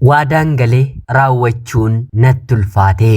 waadaan galee raawwachuun natti ulfaate.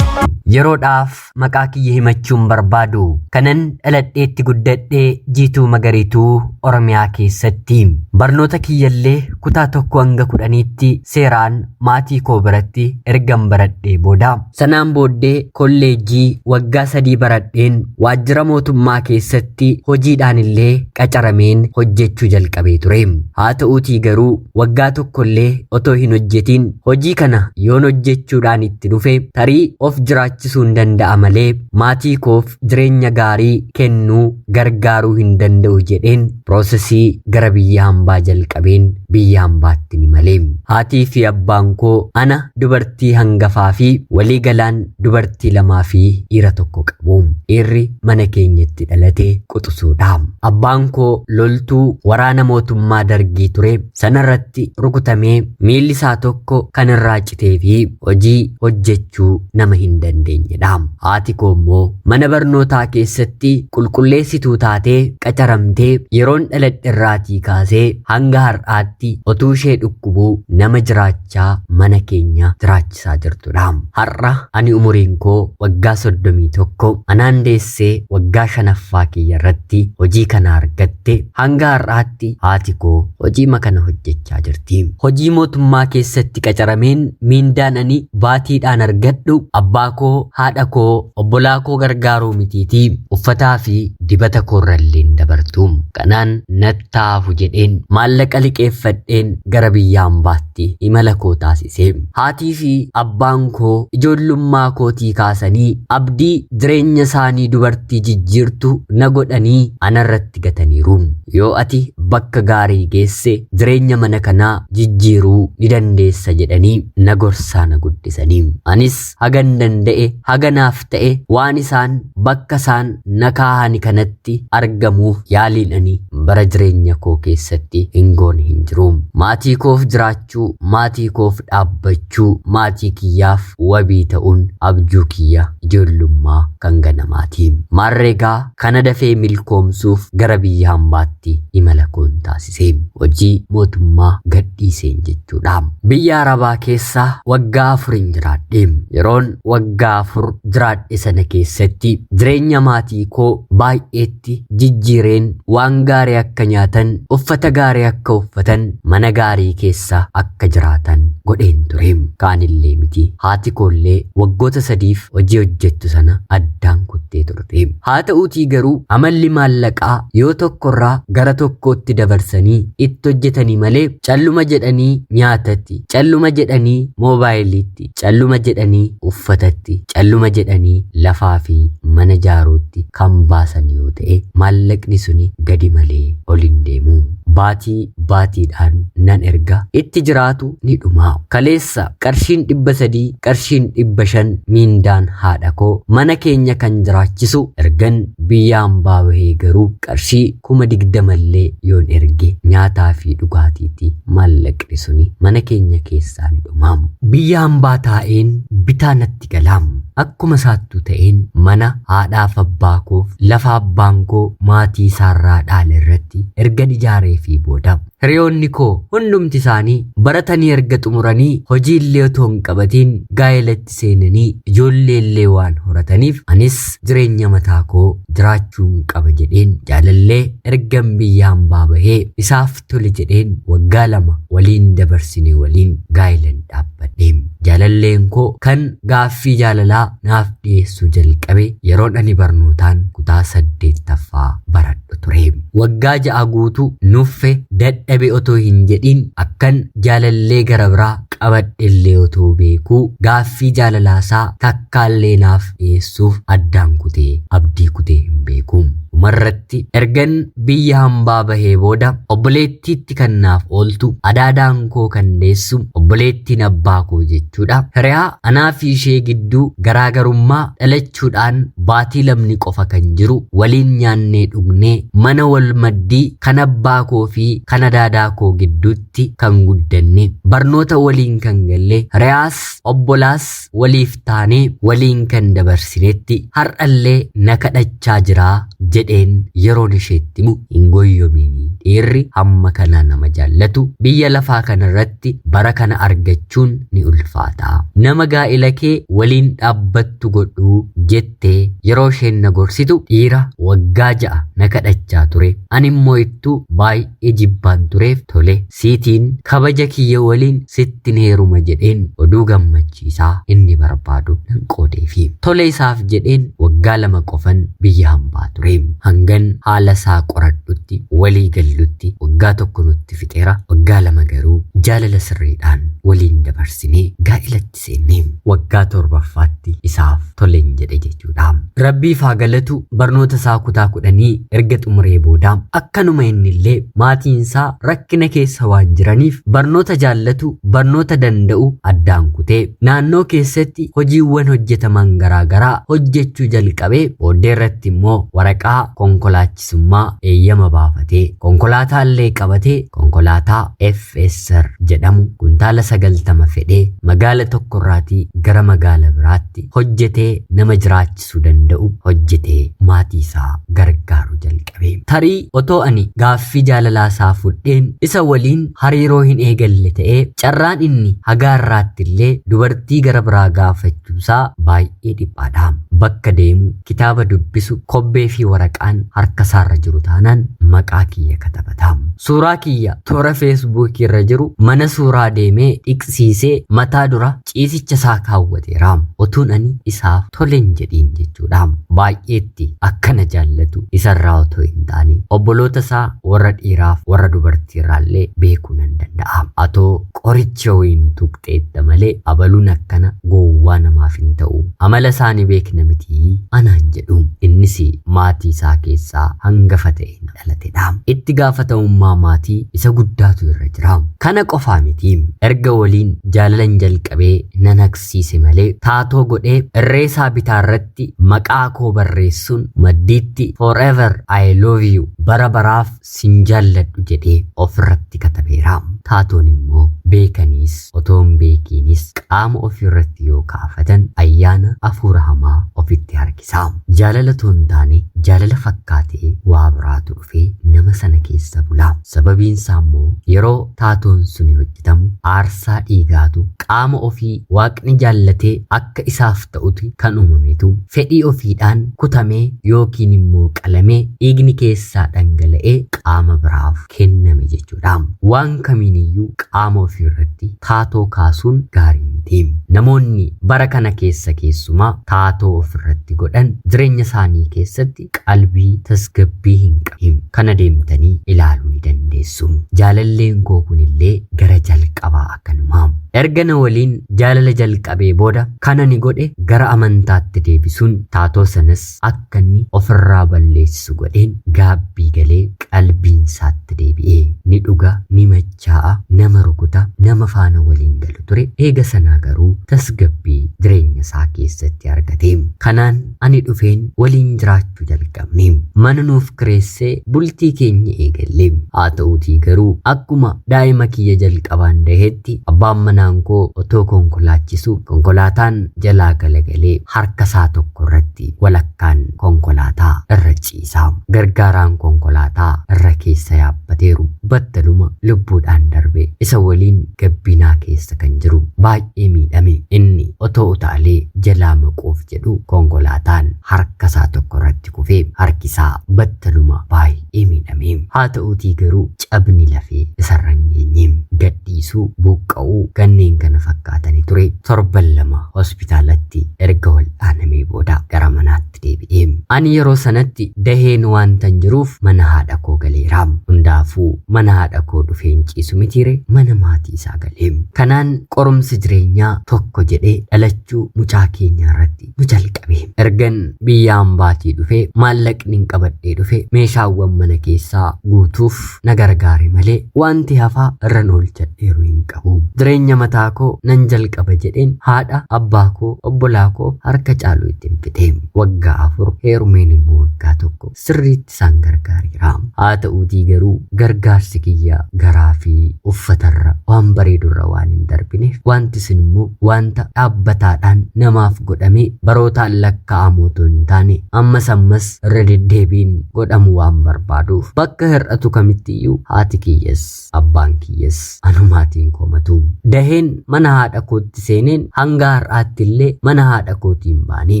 yeroodhaaf maqaa kiyya himachuun barbaadu kanan dhaladheetti guddadhee jiituu magariituu Oromiyaa keessatti barnoota kiyyallee kutaa 1 hanga 10tti seeraan maatii koo biratti ergan baradhee booda sanaan booddee kolleejjii waggaa 3 baradheen waajjira mootummaa keessatti hojiidhaan illee qacarameen hojjechuu jalqabee ture. haa ta'uutii garuu waggaa tokkollee otoo hin hojjetiin hojii kana yoon hojjechuudhaan itti dhufe tarii of jiraachisuun danda'a malee maatii koof jireenya gaarii kennuu gargaaruu hin danda'u jedheen piroosesii gara biyya hambaa jalqabeen biyya hambaatti ni malee. haatii fi abbaan koo ana dubartii hangafaa fi walii galaan dubartii 2 fi dhiira 1 qabu. dhiirri mana keenyatti dhalate quxisuudha. abbaan koo loltuu waraana mootummaa dargii ture. sanarratti rukutamee miilli isaa tokko kan irraa citee fi hojii hojjechuu nama hin dandeenyedha. haati koo immoo mana barnootaa keessatti qulqulleessituu taatee qacaramtee yeroon dhaladherraatii kaasee hanga har'aatti otuu ishee dhukkubuu nama jiraachaa mana keenya jiraachisaa jirtudha. har'a ani umuriin koo waggaa 31 anaan deessee waggaa 5ffaa kiyya irratti hojii kana argatte hanga har'aatti haati koo hojii kana hojjechaa jirti. hojii mootummaa keessatti qacarameen miindaan ani baatiidhaan argadhu abbaa koo haadha koo obbolaa koo gargaaruu mitiitii uffataa fi dibata koorralleen dabartu. kanaan nattaafu jedheen maallaqa liqeeffadheen gara biyya hambaatti imala koo taasise. haatii fi abbaan koo ijoollummaa kootii kaasanii abdii jireenya isaanii dubartii jijjiirtu na godhanii anarratti gataniiru. yoo ati bakka gaarii geesse jireenya mana kanaa jijjiiruu ni dandeessa jedhanii na gorsaa na guddisanii. anis hagan danda'e haganaaf ta'e waan isaan bakka isaan na kaahani kanatti argamuuf yaaliin ani bara jireenya koo keessatti hin goone hin jiru. maatii koof jiraachuu maatii koof dhaabbachuu maatii kiyyaaf wabii ta'uun abjuu kiyya ijoollummaa kan ganamaati. maarreegaa kana dafee milkoomsuuf gara biyya hambaatti imala koon taasise. hojii mootummaa gadhiiseen jechuudha. biyya arabaa keessaa waggaa 4 jiraadhe. yeroon waggaa 4 jiraadhe sana keessatti jireenya maatii koo baay'eetti jijjiireen waan gaarii akka nyaatan uffata gaarii akka uffatan mana gaarii keessa akka jiraatan godheen ture. kaanillee miti haati koollee waggoota 3f hojii hojjettu sana addaan kuttee turte. haa ta'uutii garuu amalli maallaqaa yoo tokkorraa gara tokkootti dabarsanii itti hojjetanii malee calluma jedhanii nyaatatti calluma jedhanii moobaayiliitti calluma jedhanii uffatatti calluma jedhanii lafaa fi mana jaaruutti kan baasan yoo ta'e maallaqni suni gadi malee ol hin deemu. baatii baatiidhaan nan erga itti jiraatu ni dhuma. kaleessa qarshiin 300 qarshiin 500 miindaan haadha koo mana keenya kan jiraachisu ergan biyya hambaa bahee garuu qarshii 20,000 illee yoon erge nyaataa fi dhugaatiitti maallaqni suni mana keenya keessaa ni dhuma. biyya hambaa taa'een bitaa natti galaam. akkuma saattuu ta'een mana haadhaaf abbaa koof lafa abbaan koo maatii isaarraa dhaale irratti ergan ijaaree fi booda hiriyoonni koo hundumti isaanii baratanii erga xumuranii hojii illee otoo hin qabatiin gaa'elatti seenanii ijoollee illee waan horataniif anis jireenya mataa koo jiraachuun qaba jedheen jaalallee ergan biyya hambaa bahee isaaf tole jedheen waggaa 2 waliin dabarsine waliin gaa'elan dhaabbadhe. jaalalleen koo kan gaaffii jaalalaa naaf dhiyeessuu jalqabe yeroon ani barnootaan kutaa 8ffaa baradhu ture. waggaa 6 guutuu nuffe dadhabe otoo hin jedhin akkan jaalallee gara biraa qabadhellee otoo beekuu gaaffii jaalalaasaa takkaallee naaf dhiyeessuuf addaan kutee abdii kutee hin beeku. umarratti ergan biyya hambaa bahee booda obboleettiitti kannaaf ooltu adaadaan koo kan deessu obboleettiin abbaa koo jechuudha. Hiriyaa anaa fi ishee gidduu garaagarummaa dhalachuudhaan baatii lamni qofa kan jiru waliin nyaannee dhugnee mana wal maddii kan abbaa koo fi kan adaadaa koo gidduutti kan guddanne barnoota waliin kan galle hiriyaas obbolaas waliif taanee waliin kan dabarsinetti har'allee na kadhachaa jiraa jedheen yeroon isheetti himu hin goyyoominii. Dhiirri hamma kana nama jaallatu biyya lafaa kanarratti bara kana argachuun ni ulfaata. Nama gaa'ila kee waliin dhaabbattu godhuu jettee yeroo isheen na gorsitu dhiira waggaa 6 na kadhachaa ture. Ani immoo ittuu baay'ee jibbaan tureef tole siitiin kabaja kiyya waliin sittin heeruma jedheen oduu gammachiisaa inni barbaadu nan qoodeefi. Tole isaaf jedheen waggaa 2 qofan biyya hambaa ture. Hangan haala isaa qoradhutti walii gallutti waggaa 1 nutti fixeera. Waggaa 2 garuu jaalala sirriidhaan waliin dabarsinee gaa'ilatti seennee waggaa 7ffaatti isaaf toleen jedhe jechuudha. Rabbiif haa galatu barnoota isaa kutaa 10 erga xumuree booda akkanuma innillee maatiin isaa rakkina keessa waan jiraniif barnoota jaallatu barnoota danda'u addaan kutee naannoo keessatti hojiiwwan hojjetaman garaagaraa hojjechuu jalqabee booddee irratti immoo waraqaa konkolaachisummaa eeyyama baafatee konkolaataa illee qabatee konkolaataa FSR jedhamu kuntaala 90 fedhee magaala tokkorraatii gara magaala biraatti hojjetee nama jiraachisuu danda'u hojjetee maatii isaa gargaaru jalqabe. Tarii otoo ani gaaffii jaalalaa isaa fudheen isa waliin hariiroo hin eegalle ta'ee carraan inni hagaarraatti illee dubartii gara biraa gaafachuusaa baay'ee dhiphaadha. Bakka deemu kitaaba dubbisu kobbee fi waraqaan harka isaarra jiru taanaan maqaa kiyya katabata. Suuraa kiyya toora Facebook irra jiru mana suuraa deemee dhiqsiisee mataa dura ciisicha isaa kaawwateera. Otuun ani isaaf toleen jedhiin jechuudha. Baay'eetti akkana jaallatu isarraa otoo hin taane obboloota isaa warra dhiiraaf warra dubartiirraallee beekuu nan danda'a. Atoo qoricha wayiin tuqxeetta malee abaluun akkana gowwaa namaaf hin ta'u. Amala isaanii beekna miti anaan jedhu. Innis maatii isaa keessaa hangafa ta'e dhalatedha. Itti gaafatamummaa maatii isa guddaatu irra jira. Kana qofaa miti. Erga waliin jaalalan jalqabee nan agarsiise malee taatoo godhee irreesaa bitaarratti maqaa koo barreessuun maddiitti forever I love you bara baraaf sin jaalladhu jedhee ofirratti katabeera. Taatoon immoo beekaniis otoo hin beekiinis qaama ofirratti yoo kaafatan ayyaana afuura hamaa ofitti harkisa. Jaalala toon taane jaalala fakkaatee waa biraatu dhufee nama sana keessa bula. Sababiin isaa immoo yeroo taatoon suni hojjetamu aarsaa dhiigaatu qaama ofii waaqni jaallatee akka isaaf ta'utti kan uumametu fedhii ofiidhaan kutamee yookiin immoo qalamee dhiigni keessaa dhangala'ee qaama biraaf kenname jechuudha. Waan kamiiniyyuu qaama ofii irratti taatoo kaasuun gaarii miti. Namoonni bara kana keessa keessumaa taatoo ofirratti godhan jireenya isaanii keessatti qalbii tasgabbii hin qabne. Kana deemtanii ilaaluu ni dandeessu. Jaalalleen koo kunillee gara jalqabaa akkanuma. Erga na waliin jaalala jalqabee booda kana ni godhe gara amantaatti deebisuun taatoo sanas akka inni ofirraa balleessu godheen gaabbii galee qalbiin isaatti deebi'ee ni dhuga ni machaa'a nama rukuta nama faana waliin galu ture. Eega sanaa garuu tasgabbii jireenya isaa keessatti argate. Kanaan ani dhufeen waliin jiraachuu jalqabne. Mana nuuf kireessee bultii keenya eegalle. Haa ta'uutii garuu akkuma daa'ima kiyya jalqabaan daheetti abbaan manaan koo otoo konkolaachisu konkolaataan jalaa galagalee harka isaa tokko irratti walakkaan konkolaataa irra ciisa. Gargaaraan konkolaataa irra keessa yaabbateeru battaluma lubbuudhaan darbe. Isa waliin gabbinaa keessa kan jiru baay'ee miidhame. Inni otoo utaalee jalaa maquuf jedhu konkolaataan harka isaa tokko irratti kufee harki isaa battaluma baay'ee miidhame. Haa ta'uutii garuu cabni lafee isarra hin geenye. Gadhiisuu buqqa'uu kanneen kana fakkaatanii ture. Torban 2 hospitaalatti erga wal'aanamee booda gara manaatti deebi'ee. Ani yeroo sanatti daheen waan tan jiruuf mana haadha koo galeera. Hundaafuu mana haadha koo dhufeen ciisu mitiire mana maatii isaa galee. Kanaan qorumsi jireenyaa tokko jedhee dhalachuu mucaa keenyaa irratti nu jalqabe. ergan biyyaan baatii dhufe maallaqni qabadhee dhufe meeshaawwan mana keessaa guutuuf na gargaare malee wanti hafaa irra oolchadheeru hin qabu. Jireenya mataa koo nan jalqaba jedheen haadha abbaa koo obbolaa koo harka caalu ittiin fixee waggaa 4 heerumeen immoo waggaa 1 sirriitti isaan gargaareera. Haa ta'uutii garuu gargaarsi kiyya garaa fi uffatarra waan bareedurra waan hin darbineef wanti sun immoo wanta dhaabbataadhaan namaaf godhame barootaan lakkaa'amu otoo hin taane ammas irra deddeebiin godhamu waan barbaaduuf bakka hir'atu kamittiyyuu haati kiyyas abbaan kiyyas anumaatiin komatu. Daheen mana haadha kootti seeneen hanga har'aatti illee mana haadha kootiin baanee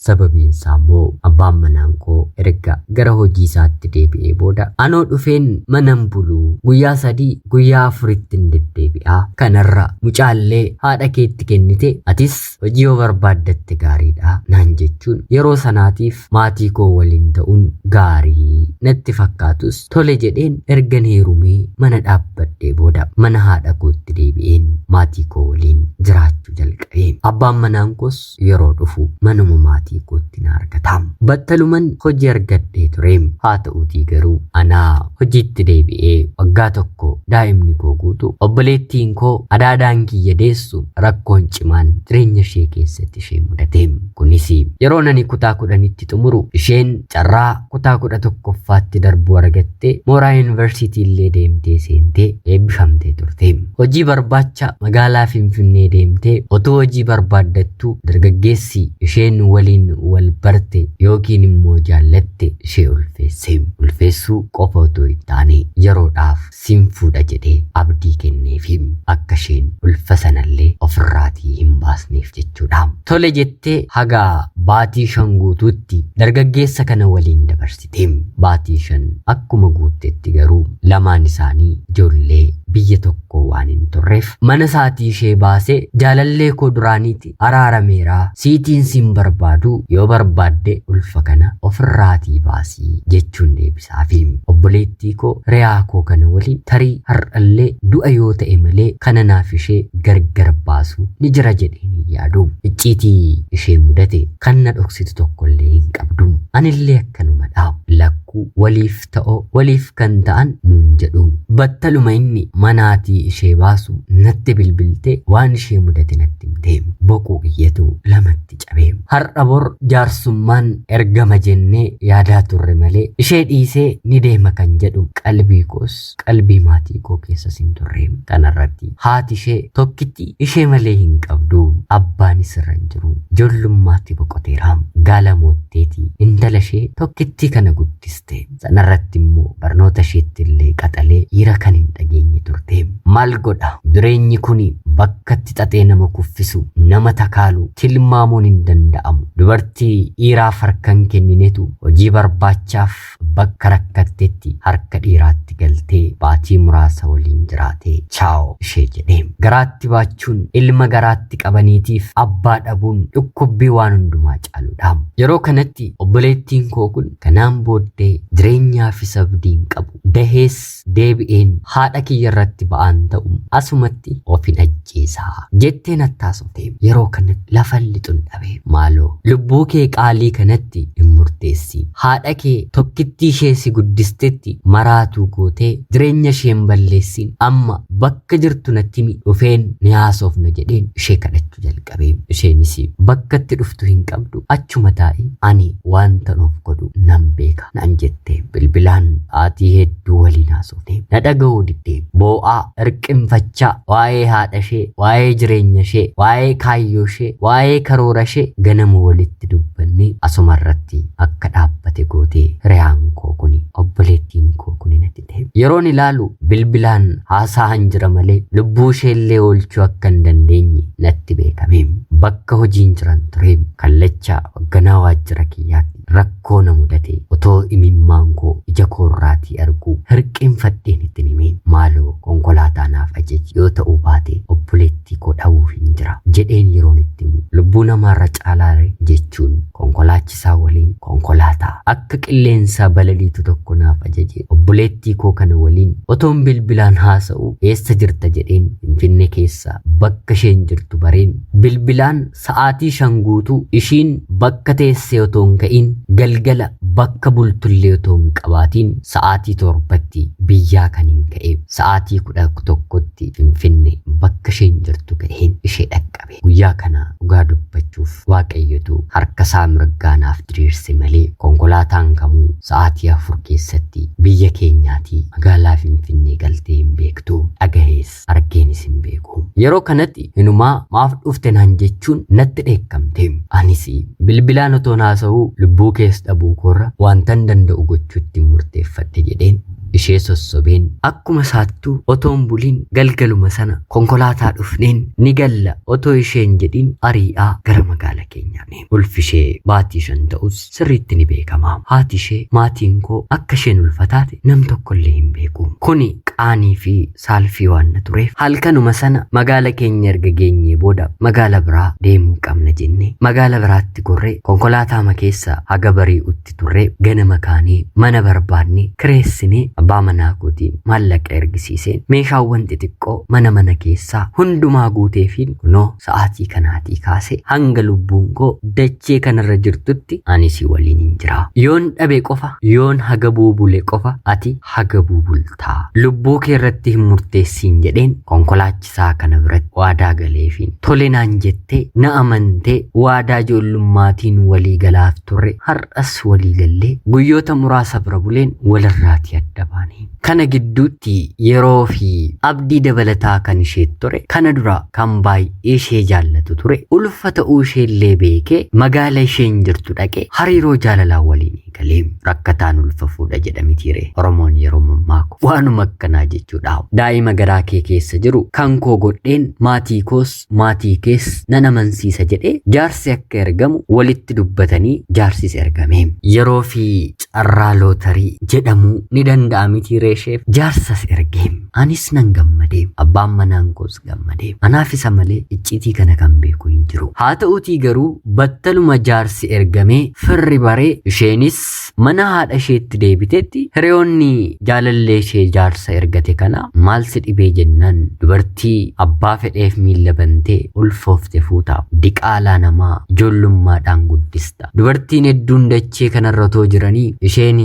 sababiin isaa immoo abbaan manaan koo erga gara hojii isaatti deebi'ee booda anoo dhufeen manan buluu guyyaa 3 guyyaa 4tti hin deddeebi'a. Kanarra mucaallee haadha keetti kennite atis hojii yoo barbaaddatte gaariidha naan jechuun yeroo sanaatiif maatii koo waliin ta'uun gaarii natti fakkaatus tole jedheen ergan heerumee mana dhaabbadhee booda mana haadha kootti deebi'een maatii koo waliin jiraachuu jalqabee. Abbaan manaan koos yeroo dhufu manuma maatii kootti na argata. Battaluman hojii argadhee ture. Haa ta'uutii garuu anaa hojiitti deebi'ee waggaa 1 daa'imni koo guutu obboleettiin koo adaadaan kiyya deessu rakkoon cimaan jireenya ishee keessatti ishee mudate. Kunis yeroo nani kutaa 10tti xumuru isheen carraa kutaa 11ffaatti darbuu argatte mooraa yuunivarsiitii illee deemtee seentee eebbifamtee turte. Hojii barbaacha magaalaa Finfinnee deemtee otoo hojii barbaaddattu dargaggeessi isheen waliin wal barte yookiin immoo jaallatte ishee ulfeesse. Ulfeessuu qofa otoo hin taane yeroodhaaf sin fuudha jedhee abdii kenneefi akka isheen ulfa sanallee ofirraatii hin baasneef jechuudha. Tole jettee haga baatii 5 guutuutti dargaggeessa kana waliin dabarsite. Baatii 5 akkuma guuttetti garuu lamaan isaanii ijoollee biyya tokko waan hin turreef mana isaatii ishee baasee jaalallee koo duraaniiti araarameera siitiin sin barbaadu yoo barbaadde ulfa kana ofirraatii baasii jechuun deebisaafi. Obboleettii koo re'aa koo kana waliin tarii har'allee du'a yoo ta'e malee kana naaf ishee gargar baasu ni jira jedheen yaadu. Icciitii ishee mudate kan na dhoksitu tokkollee hin qabdu. Anillee akkanumadha. Lakkuu waliif ta'oo waliif kan ta'an nuun jedhu. Battaluma inni manaatii ishee baasu natti bilbiltee waan ishee mudate natti himte. Boquu iyyatu lamatti cabee. Har'a bor jaarsummaan ergama jennee yaadaa turre malee ishee dhiisee ni deema kan jedhu qalbii koos qalbii maatii koo keessas hin turre. Kanarratti haati ishee tokkitti ishee malee hin qabdu. Abbaanis irra hin jiru. Ijoollummaatti boqoteera. Gaala mootteetii intala ishee tokkitti kana guddiste. Sanarratti immoo barnoota isheetti illee qaxalee dhiira kan hin dhageenye turte. Maal godha jireenyi kuni bakkatti xaxee nama kuffisu nama takaalu tilmaamuun hin danda'amu. Dubartii dhiiraaf harkan kenninetu hojii barbaachaaf bakka rakkattetti harka dhiiraatti galtee baatii muraasa waliin jiraate chaao ishee jedhee. Garaatti baachuun ilma garaatti qabaniitiif abbaa dhabuun dhukkubbii waan hundumaa caaludha. Yeroo kanatti obboleettiin koo kun kanaan booddee jireenyaa fi sabdiin qabu dahees deebi'een haadha kiyya irratti ba'aan ta'u asumatti ofin ajjeesaa jettee nattaasofte. Yeroo kanatti lafalli xundhabee maaloo lubbuu kee qaalii kanatti hin murteessi. Haadha kee tokkittii ishee si guddistetti maraatuu gootee jireenya isheen balleessin amma bakka jirtu natti dhufeen ni haasofna jedheen ishee kadhachuu jalqabee. Isheenis bakkatti dhuftu hin qabdu achuma taa'e ani wanta nuuf godhu nan beeka nan jette. Bilbilaan haatii hedduu waliin haasofne na dhaga'uu diddee boo'aa irqinfachaa waa'ee haadha ishee waa'ee jireenya ishee waa'ee kaayyoo ishee waa'ee karoora ishee ganama walitti dubbanne asumarratti akka dhaabbate gootee re'aan koo kuni obboleettiin koo kuni natti ta'e. Yeroon ilaalu bilbilaan haasa'an jira malee lubbuu isheellee oolchuu akka hin dandeenye natti beekame. Bakka hojiin jiran ture kallacha hoogganaa waajjira kiyyaatti rakkoo na mudate otoo imimmaan koo ija koorraatii arguu hirqinfadheen itti hime. Maaloo konkolaataa naaf ajaji yoo ta'uu baate obboleettii koo dhawuu hin jira jedheen yeroon itti himu lubbuu namaarra caalaare jechuun konkolaataa konkolaachisaa waliin konkolaataa akka qilleensa balaliitu tokko naaf ajaje. Obboleettii koo kana waliin otoon bilbilaan haasa'u eessa jirta jedheen Finfinnee keessa bakka isheen jirtu bareen bilbilaan sa'aatii 5 guutuu ishiin bakka teessee otoon ka'in galgala bakka bultullee otoon qabaatiin sa'aatii 7tti biyyaa kaniin ka'e sa'aatii 11tti Finfinnee bakka isheen jirtu ga'een ishee dhaqqabe. Guyyaa kana dhugaa dubbachuuf Waaqayyotu harka isaa mirgaa naaf diriirse malee konkolaataan kamuu sa'aatii 4 keessatti biyya keenyaatii magaalaa Finfinnee galtee hin beektu, dhagahees argeenis hin beeku. Yeroo kanatti inumaa maaf dhufte naan jechuun natti dheekkamte. Anis bilbilaan otoo haasa'uu lubbuu keessa dhabuu koorra waantan danda'u gochuutti murteeffadhe jedheen ishee sossobeen akkuma saattuu otoon buliin galgaluma sana konkolaataa dhufneen ni galla otoo isheen jedhin ari'aa gara magaala keenyaa deeme. Ulfishee baatii 5 ta'us sirriitti ni beekama. Haati ishee maatiin koo akka isheen ulfataate nam tokkollee hin beeku. Kuni qaanii fi saalfii waan na tureef halkanuma sana magaala keenya erga geenyee booda magaala biraa deemuu qabna jennee magaala biraatti gorree konkolaataa keessa haga bari'utti turree ganama kaanee mana barbaadnee kireessinee abbaa manaa kootiin maallaqa ergisiiseen meeshaawwan xixiqqoo mana keessaa hundumaa guuteefiin kunoo sa'aatii kanaatii kaasee hanga lubbuun koo dachee kanarra jirtutti ani si waliin hin jira. Yoon dhabe qofa yoon haga buubule qofa ati haga buubultaa. Lubbuu kee irratti hin murteessiin jedheen konkolaachisaa kana biratti waadaa galeefiin tole naan jettee na amantee waadaa ijoollummaatiin walii galaaf turre har'as walii gallee guyyoota muraasa bira buleen walirraati adda baane. Kana gidduutti yeroo fi abdii dabalataa kan ishee ture kana dura kan baay'ee ishee jaallatu ture ulfa ta'uu isheellee beekee magaala isheen jirtu dhaqee hariiroo jaalalaa waliin eegalee rakkataan ulfa fuudha jedhamitiire Oromoon yeroo mammaaku waanuma akkanaa jechuudha. Daa'ima garaa kee keessa jiru kan koo godheen maatii koos maatii kees nan amansiisa jedhee jaarsi akka ergamu walitti dubbatanii jaarsis ergame. Yeroo fi carraa lootarii jedhamu ni danda'amitiire isheef jaarsas ergeem. Anis nan gammadee abbaan manaan koos gammadee anaaf isa malee icciitii kana kan beeku hin jiru. Haa ta'uutii garuu battaluma jaarsi ergamee firri baree isheenis mana haadha isheetti deebitetti hiriyoonni jaalallee ishee jaarsa ergate kana maal si dhibee jennaan dubartii abbaa fedheef miilla bantee ulfoofte fuutaa diqaalaa namaa ijoollummaadhaan guddista. Dubartiin hedduun dachee kanarra otoo jiranii isheen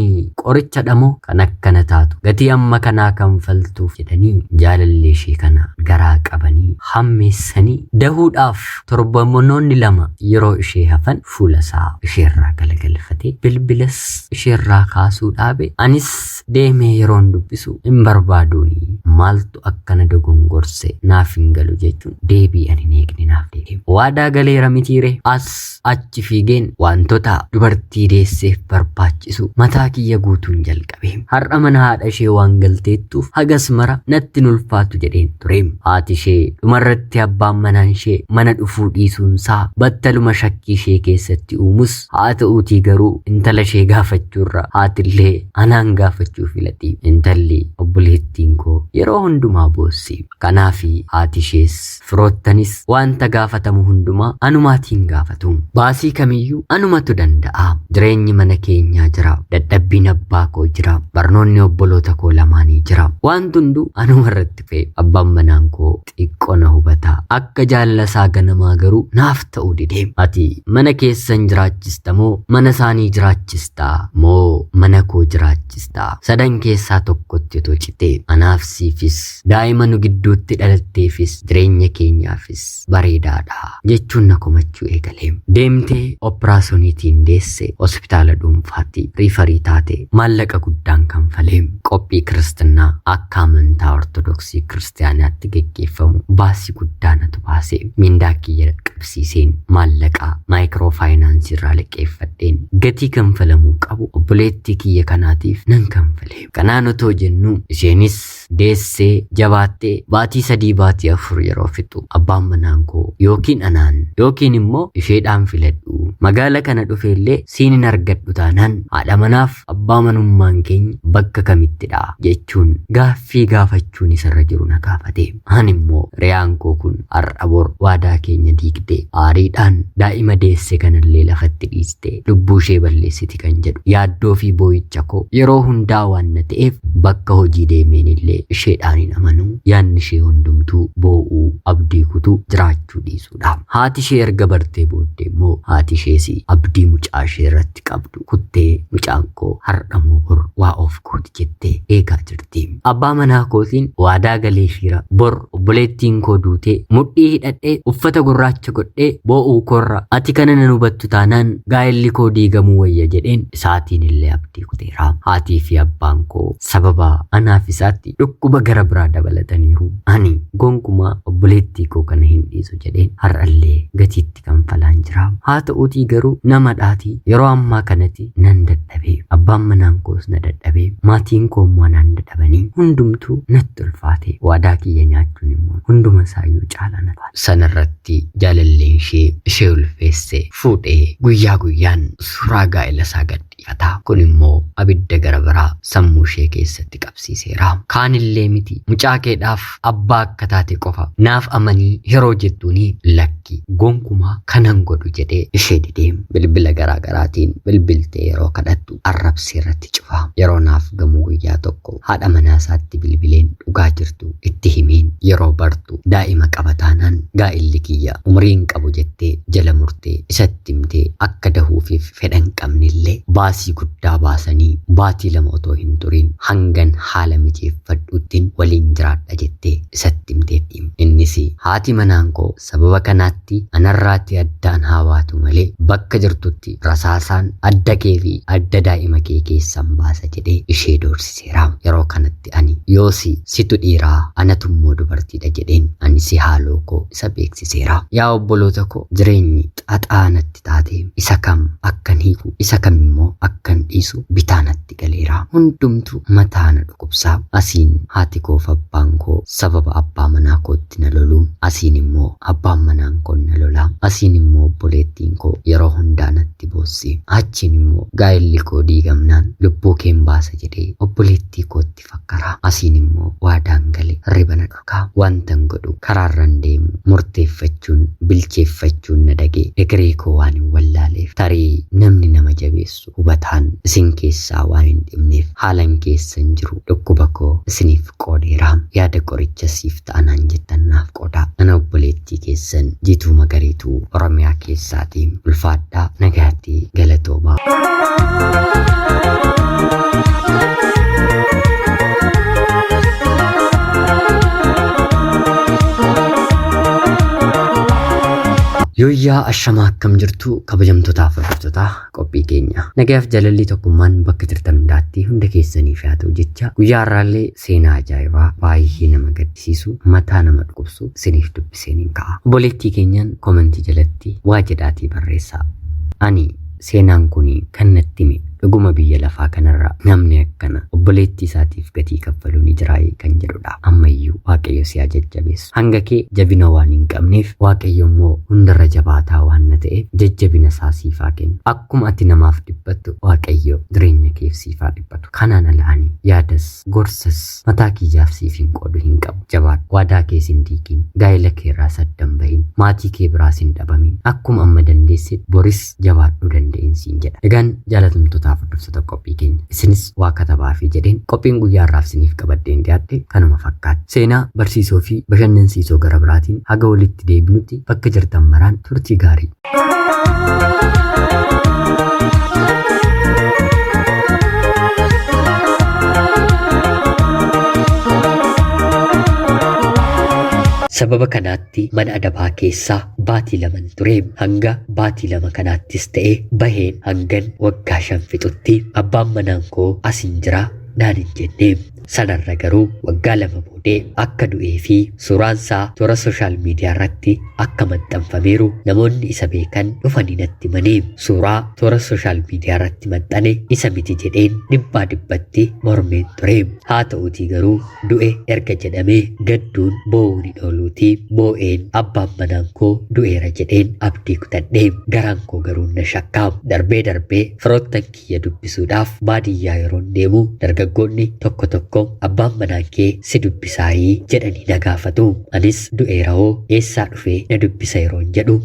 qoricha dhamoo kan akkana taatu gatii amma kanaa kan faltuuf jedhanii jaalallee ishee kana garaa qabanii hammeessanii dahuudhaaf torbamoonni 2 yeroo ishee hafan fuula isaa isheerraa galagalfatee bilbilas isheerraa kaasuu dhaabe. Anis deemee yeroon dubbisu hin barbaaduuni maaltu akkana dogongorse naaf hin galu jechuun deebii ani hin eegne naaf deebi'e. Waadaa galeera mitiire as achi fiigeen wantoota dubartii deesseef barbaachisu mataa kiyya guutuun jalqabe. Har'a mana haadha ishee waan galteettuuf hagas mara natti ulfaatu jedheen ture. Haati ishee dhumarratti abbaan manaan ishee mana dhufuu dhiisuunsaa battaluma shakkii ishee keessatti uumus haa ta'uutii garuu intala ishee gaafachuurra haatillee anaan gaafachuu filatti. Intalli obboleettiin koo yeroo hundumaa boossi. Kanaafi haati ishees firoottanis wanta gaafatamu hundumaa anumaatiin gaafatu. Baasii kamiyyuu anumatu danda'a. Jireenyi mana keenyaa jira. Dadhabbiin abbaa koo jira. Barnoonni obboloota koo lamaanii jira. Waan hunduu anuma irratti fe'e. Abbaan manaan koo xiqqoo na hubata. Akka jaalala isaa ganamaa garuu naaf ta'uu didee. Ati mana keessan jiraachista moo mana isaanii jiraachista moo mana koo jiraachista? Sadan keessaa tokkotti otoo citee anaaf siifis daa'ima nu gidduutti dhalatteefis jireenya keenyaafis bareedaadha jechuun na komachuu eegalee. Deemtee operaasoniitiin deesse hospitaala dhuunfaatti riifarii taate maallaqa guddaan kanfalee qophii kiristinnaa akka amantaa ortodoksii kiristaanaatti geggeeffamu baasii guddaanatu baase. Mindaa kiyya qabsiiseen maallaqa maayikiroo faayinaansii irraa liqeeffadheen gatii kanfalamuu qabu obboleettii kiyya kanaatiif nan kanfale. Kanaan otoo jennu isheenis deessee jabaattee baatii 3 baatii 4 yeroo fixu abbaan manaa koo yookiin anaan yookiin immoo isheedhaan filadhu magaala kana dhufeellee siinin argadhu taanaan haadha manaaf abbaa manummaan keenya bakka kamittidha jechuun gaaffii gaafachuun isarra jiru na gaafate. Ani immoo riyaan koo kun har'a bor waadaa keenya diigdee aariidhaan daa'ima deesse kanallee lafatti dhiiste lubbuu ishee balleessiti kan jedhu yaaddoo fi boo'icha koo yeroo hundaa waan na ta'eef bakka hojii deemeen illee isheedhaan hin amanu yaanni ishee hundumtuu boo'uu abdii kutuu jiraachuu dhiisuudha. Haati ishee erga bartee booddee immoo haati ishees abdii mucaa ishee irratti qabdu kuttee mucaan koo har'a moo bor waa of gooti jettee eegaa jirti. Abbaa manaa kootiin waadaa galee fiira bor obboleettiin koo duutee mudhii hidhadhee uffata gurraacha godhee boo'uu korra ati kana nan hubattu taanaan gaa'elli koo diigamuu wayya jedheen isaatiin illee abdii kuteera. Haatii fi abbaan koo sababa anaaf isaatti dhukkuba gara biraa dabalataniiru. Ani gonkumaa obboleettii koo kana hin dhiisu jedheen har'allee gatiitti kanfalaan jira. Haa ta'uutii garuu nama dhaatii yeroo ammaa kanatti nan dadhabee abbaan manaan koos na dadhabee maatiin koo immoo naan dadhabanii hundumtuu natti ulfaate waadaa kiyya nyaachuun immoo hunduma isaayyuu caala na taate. Sanarratti jaalalleen ishee ulfeesse fuudhee guyyaa guyyaan suuraa gaa'ela isaa gadhiifata. Kun immoo abidda gara biraa sammuu ishee keessatti qabsiiseera. Kaanillee miti mucaa keedhaaf abbaa akka taate qofa naaf amanii yeroo jettuuni lakki gonkumaa kanan godhu jedhee ishee dideem bilbila garaa garaatiin bilbiltee yeroo kadhattu arrabsee irratti cufa. Yeroo naaf gamu guyyaa tokko haadha manaa isaatti bilbileen dhugaa jirtu itti himeen yeroo bartu daa'ima qabataanaan gaa'illi kiyya umriin qabu jettee jala murtee isatti himtee akka dahuufiif fedhan qabnillee baasii guddaa baasanii baatii 2 otoo hin turin hangan haala mijeeffadhuuttiin waliin jiraadha jettee isatti himteetti. Innis haati manaan koo sababa kanaatti anarraatti addaan haawaatu malee bakka jirtutti rasaasaan adda kee fi adda daa'ima kee keessan baasa jedhee ishee doorsiseera. Yeroo kanatti ani yoosi situ dhiiraa anatummoo dubartiidha jedheen ani si haaloo koo isa beeksiseera. Yaa obboloota koo jireenyi xaxaa natti taate isa kam akkan hiiku isa kam immoo akkan dhiisu bitaa natti galeera. Hundumtu mataa na dhukkubsaa. Asiin haati koo fi abbaan koo sababa abbaa manaa kootti na lolu. Asiin immoo abbaan manaan koo na lola. Asiin immoo obboleettiin koo yeroo hundaa natti boossi. Achiin immoo gaa'elli koo diigamnaan lubbuu keen baasa jedhee obboleettii kootti fakkara. Asiin immoo waadaan galee riba na dhorkaa. Wantan godhu karaarran deemu murteeffachuun bilcheeffachuun na dhagee egeree koo waan hin wallaaleef tarii namni nama jabeessu hubataan isin keessaa waan hin dhibneef haalan keessan jiru dhukkuba koo isiniif qoodeera. Yaada qoricha siif ta'anaan jettan naaf qoodaa. Ana obboleettii keessan Jiituu Magariituu Oromiyaa keessaatiin ulfaadhaa nagaatti galatoomaa. Yoyyaa ashamaa akkam jirtu kabajamtootaa fi hordoftoota qophii keenya. Nagaaf jaalalli tokkummaan bakka jirtan hundaatti hunda keessaniif haa ta'u jecha guyyaa har'aallee seenaa ajaa'ibaa baay'ee nama gaddisiisu mataa nama dhukkubsu isiniif dubbiseen ka'a. Obboleettii keenyaan komentii jalatti waa jedhaatii barreessaa. Ani seenaan kun kan natti hime dhuguma biyya lafaa kanarra namni akkana obboleettii isaatiif gatii kaffalu ni jiraayee kan jedhudha. Ammayyuu Waaqayyo si haa jajjabeessu. Hanga kee jabina waan hin qabneef Waaqayyo immoo hundarra jabaataa waan na ta'eef jajjabina isaa siif haa kennu. Akkuma ati namaaf dhiphattu Waaqayyo jireenya keef siif haa dhiphatu. Kanaan ala'anii yaadas gorsas mataa kiyyaaf siif hin qoodu hin qabu. Jabaadhu. Waadaa kees hin diigin. Gaa'ela kee irraa saddan bahin. Maatii kee biraas hin dhabamin. Akkuma amma dandeessit boris jabaadhuu danda'insiin jedha. Egaan jaalatamtoota hordoftoota qophii keenya isinis waa katabaa fi jedheen qophiin guyyaa har'aaf isiniif qabaddeen dhiyaadhe kanuma fakkaata. Seenaa barsiisoo fi bashannansiisoo gara biraatiin haga walitti deebinutti bakka jirtan maraan turtii gaarii. Sababa kanaatti mana adabaa keessaa baatii 2 ture. Hanga baatii 2 kanaattis ta'e baheen hangan waggaa 5 fixutti abbaan manaan koo asiin jira naan hin jennee. Sanarra garuu waggaa 2 booda booddee akka du'ee fi suuraan isaa toora sooshaal miidiyaa irratti akka maxxanfameeru namoonni isa beekan dhufanii natti himanii suuraa toora sooshaal miidiyaa irratti maxxane isa miti jedheen dhibbatti mormeen ture. Haa ta'uutii garuu du'e erga jedhamee gadduun boo'uu ni ooluutii boo'een abbaan manaan koo du'eera jedheen abdii kutadhe. Garaan koo garuu na shakkaa. Darbee firoottan kiyya dubbisuudhaaf baadiyyaa yeroo deemu dargaggoonni tokko abbaan manaa kee si dubbisaayii jedhanii na gaafatu. Anis du'eera hoo eessaa dhufee na dubbisa yeroon jedhu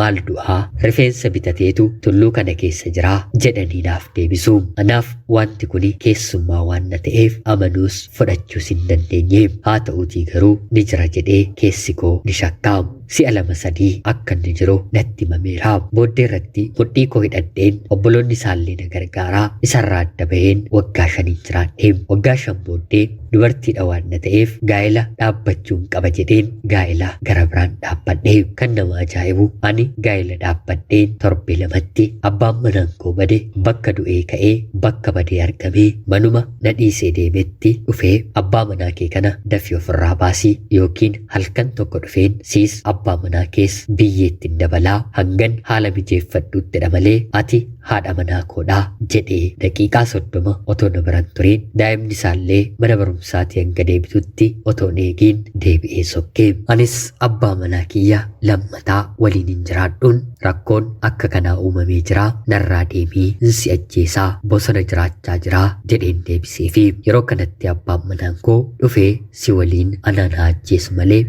maal du'aa rifeensa bitateetu tulluu kana keessa jiraa jedhanii naaf deebisu. Anaaf wanti kuni keessummaa waan na ta'eef amanuus fudhachuus hin dandeenye. Haa ta'uutii garuu ni jira jedhee keessi koo ni shakkaa. Si'a 2-3 akka inni jiru natti himameera. Booddee irratti mudhii koo hidhadheen obboloonni isaallee na gargaaraa isarraa adda baheen waggaa 5 jiraadhe. Waggaa 5 booddee dubartiidha waan na ta'eef gaa'ela dhaabbachuun qaba jedheen gaa'ela gara biraan dhaabbadhe. Kan nama ajaa'ibu ani gaa'ela dhaabbadheen torbee 2tti abbaan manaan koo bade bakka du'ee ka'ee bakka badee argamee manuma na dhiisee deemetti dhufee abbaa manaa kee kana dafii ofirraa baasii yookiin halkan tokko dhufeen siis abbaa manaa kees biyyeetti dabalaa hangan haala mijeeffadhuutti malee ati haadha manaa koodhaa jedhee daqiiqaa 30 otoo na biran tureen daa'imni isaallee mana barumsaatii hanga deebitutti otoo eegiin deebi'ee sokkee. Anis abbaa manaa kiyya lammataa waliin hin jiraadhuun rakkoon akka kanaa uumamee jira narraa deemii si ajjeesaa bosona jiraachaa jira jedheen deebisee fi yeroo kanatti abbaan manaan koo dhufee si waliin anaan haa ajjeesu malee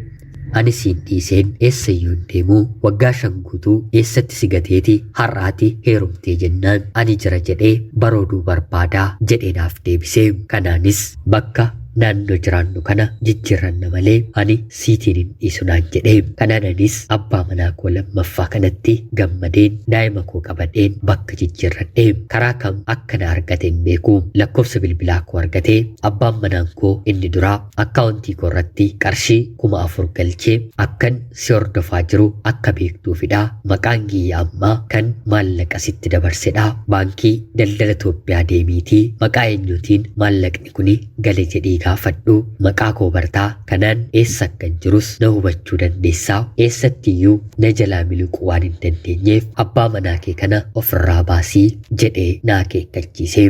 ani siin dhiiseen eessayyuu hin deemu waggaa 5 guutuu eessatti si gateeti har'aati heerumtee jennaan ani jira jedhee barooduu barbaadaa jedheenaaf deebisee. Kanaanis bakka naannoo jiraannu kana jijjiirranna malee ani siitiin hin dhiisu naan jedhee. Kanaanis abbaa manaa koo lammaffaa kanatti gammadeen daa'ima koo qabadheen bakka jijjiirradhe. Karaa kam akka na argate hin beeku. Lakkoofsa bilbilaa koo argatee abbaan manaan koo inni duraa akkaawuntii koo irratti qarshii 4,000 galchee akkan si hordofaa jiru akka beektuufidha. Maqaan kiyya ammaa kan maallaqa sitti dabarsedha. Baankii daldala Itoophiyaa deemiitii maqaa eenyuutiin maallaqni kuni gale jedhii gaafadhu maqaa koo bartaa kanaan eessa akkan jirus na hubachuu dandeessaa. Eessattiyyuu na jalaa miliquu waan hin dandeenyeef abbaa manaa kee kana ofirraa baasii jedhee na akeekkachiise.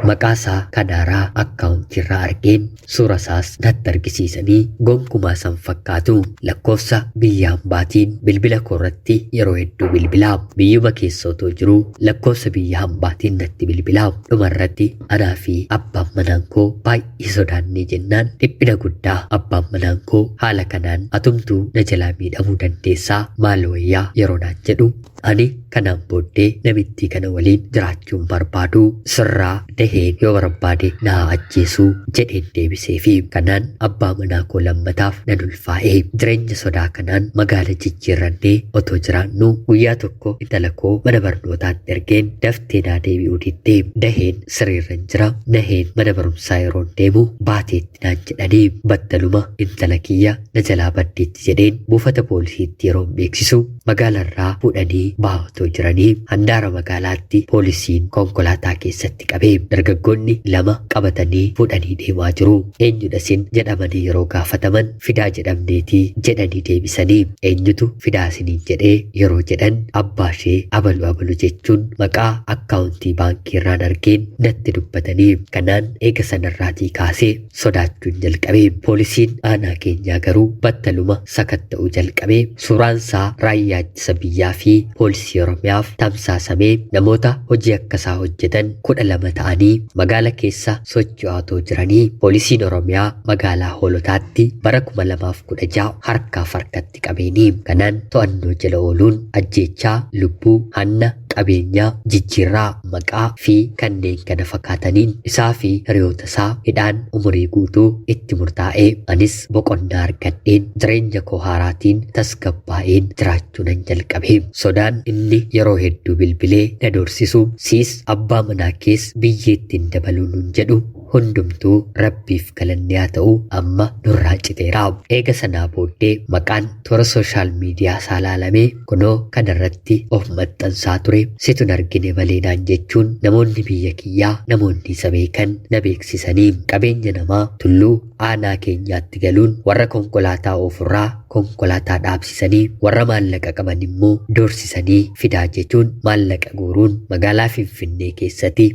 Maqaasaa kanaaraa akkaawuntiirraa argeen suura isaas natti argisiisanii gonkumaa san fakkaatu. Lakkoofsa biyya hambaatiin bilbila koo irratti yeroo hedduu bilbilaa. Biyyuma keessa otoo jiru lakkoofsa biyya hambaatiin natti bilbilaa. Dhumarratti anaa fi abbaan manaan koo baay'ee sodaannee jennaan dhiphina guddaa abbaan manaan koo haala kanaan atumtuu na jalaa miidhamuu dandeessaa maal wayyaa yeroo naan jedhu ani kanaan booddee namittii kana waliin jiraachuun barbaadu sirraa daheen yoo barbaade na ajjeesuu jedheen deebisee fi kanaan abbaa manaa koo lammataaf nan ulfaa'ee. Jireenya sodaa kanaan magaala jijjiirrannee otoo jiraannu guyyaa tokko intala koo mana barnootaatti ergeen daftee naa deebi'uu diddee daheen siriirran jira naheen mana barumsaa yeroon deemu baateetti naan jedhanii battaluma intala kiyya na jalaa baddeetti jedheen buufata poolisiitti yeroon beeksisu magaalarraa fuudhanii baatoo jiranii handaara magaalaatti poolisiin konkolaataa keessatti qabee dargaggoonni 2 qabatanii fuudhanii deemaa jiru. Eenyudha isin jedhamanii yeroo gaafataman fidaa jedhamneetii jedhanii deebisanii eenyutu fidaa isiniin jedhee yeroo jedhan abbaa ishee abalu jechuun maqaa akkaawuntii baankii irraan argeen natti dubbatanii kanaan eega sanarraatii kaasee sodaachuun jalqabee. Poolisiin aanaa keenyaa garuu battaluma sakatta'uu jalqabee suuraan isaa raayyaa ittisa biyyaa fi poolisii Oromiyaaf tamsaasamee namoota hojii akkasaa hojjetan 12 ta'anii magaala keessa socho'aa jiranii. Poolisiin Oromiyaa magaalaa Hoolotaatti bara 2016 harkatti qabeenii kanaan to'annoo jala ooluun ajjeechaa lubbuu hanna qabeenyaa jijjiirraa maqaa fi kanneen kana fakkaataniin isaa fi hiriyoota isaa hidhaan umurii guutuu itti murtaa'ee anis boqonnaa argadheen jireenya koo haaraatiin tasgabbaa'een jiraachuu nan jalqabe. Sodaan inni yeroo hedduu bilbilee na dorsisu siis abbaa manaa kees biyyeettiin dabaluu nun jedhu hundumtuu rabbiif galanni haa ta'u amma nurraa citeera. Eega sanaa booddee maqaan toora sooshaal miidiyaa saalaalamee kunoo kanarratti of maxxansaa ture situn argine malee naan jechuun namoonni biyya kiyyaa namoonni isa beekan na beeksisanii qabeenya namaa tulluu aanaa keenyaatti galuun warra konkolaataa ofirraa konkolaataa dhaabsisanii warra maallaqa qaban immoo doorsisanii fidaa jechuun maallaqa guuruun magaalaa Finfinnee keessatti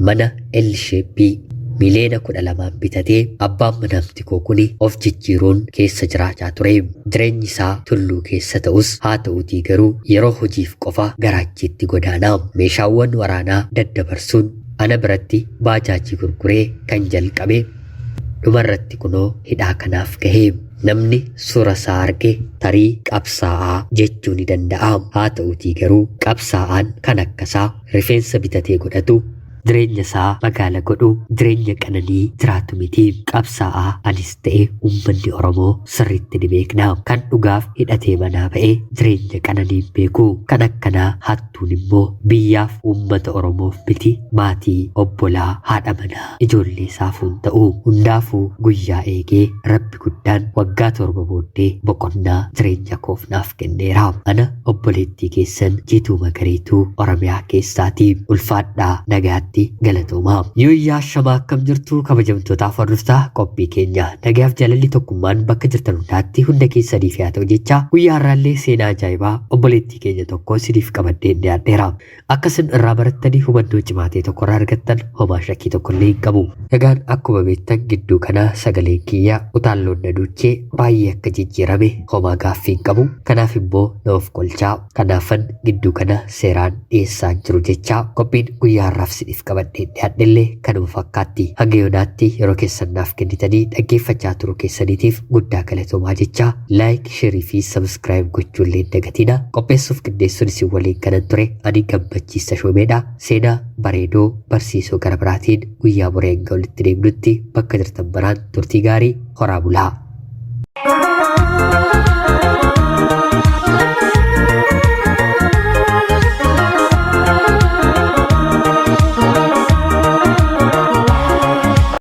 mana L-sheeppii miliyoona 12 bitatee abbaan manamti koo kuni of jijjiiruun keessa jiraachaa ture. Jireenyi isaa tulluu keessa ta'us haa ta'uutii garuu yeroo hojiif qofa garaachiitti godaanaa meeshaawwan waraanaa daddabarsuun ana biratti baajaajii gurguree kan jalqabe dhumarratti kunoo hidhaa kanaaf gahee. Namni suura isaa arge tarii qabsaa'aa jechuu ni danda'a. Haa ta'uutii garuu qabsaa'aan kan akkasaa rifeensa bitatee godhatu jireenya isaa magaala godhu jireenya qananii jiraatu miti. Qabsaa'aa anis ta'e uummanni Oromoo sirriitti ni beekna. Kan dhugaaf hidhatee manaa ba'e jireenya qananii beeku. Kan akkanaa hattuun immoo biyyaaf uummata Oromoof miti maatii obbolaa haadha manaa ijoollee saafuun ta'u. Hundaafuu guyyaa eegee rabbi guddaan waggaa 7 booddee boqonnaa jireenya koof naaf kenneera. Ana obboleettii keessan Jiituu Magariituu Oromiyaa keessaati. Ulfaadhaa nagaatti galatoomaa. Yooyyaa shamaa akkam jirtu kabajamtootaaf hordoftaa qophii keenya nagaaf jaalalli tokkummaan bakka jirtan hundaatti hunda keessaniif haa ta'u jecha guyyaa har'aallee seenaa ajaa'ibaa obboleettii keenya tokko isiniif qabadhee dhiyaadheera. Akka isin irraa barattanii hubannoo cimaatee tokko irraa argattan homaa shakkii tokkollee hin qabu. Egaan akkuma beektan gidduu kana sagaleen kiyya utaalloon na duuchee baay'ee akka jijjiirame homaa gaaffii hin qabu. Kanaaf immoo na of qolchaa. Kanaafan gidduu kana seeraan dhiyeessaa jiru jecha qophiin guyyaa har'aaf isiniif qabadhee dhiyaadhellee kanuma fakkaatti. Hanga yoonaatti yeroo keessan naaf kennitanii dhaggeeffachaa turuu keessaniitiif guddaa galatoomaa jecha laayik, sheerii fi sabskiraayib gochuullee hin dagatina. Qopheessuuf qindeessuun isin waliin kanan ture ani Gammachiisa Shoomeedha. Seenaa bareedoo barsiisoo gara biraatiin guyyaa boreen walitti deemnutti bakka jirtan maraan turtii gaarii horaa bulaa.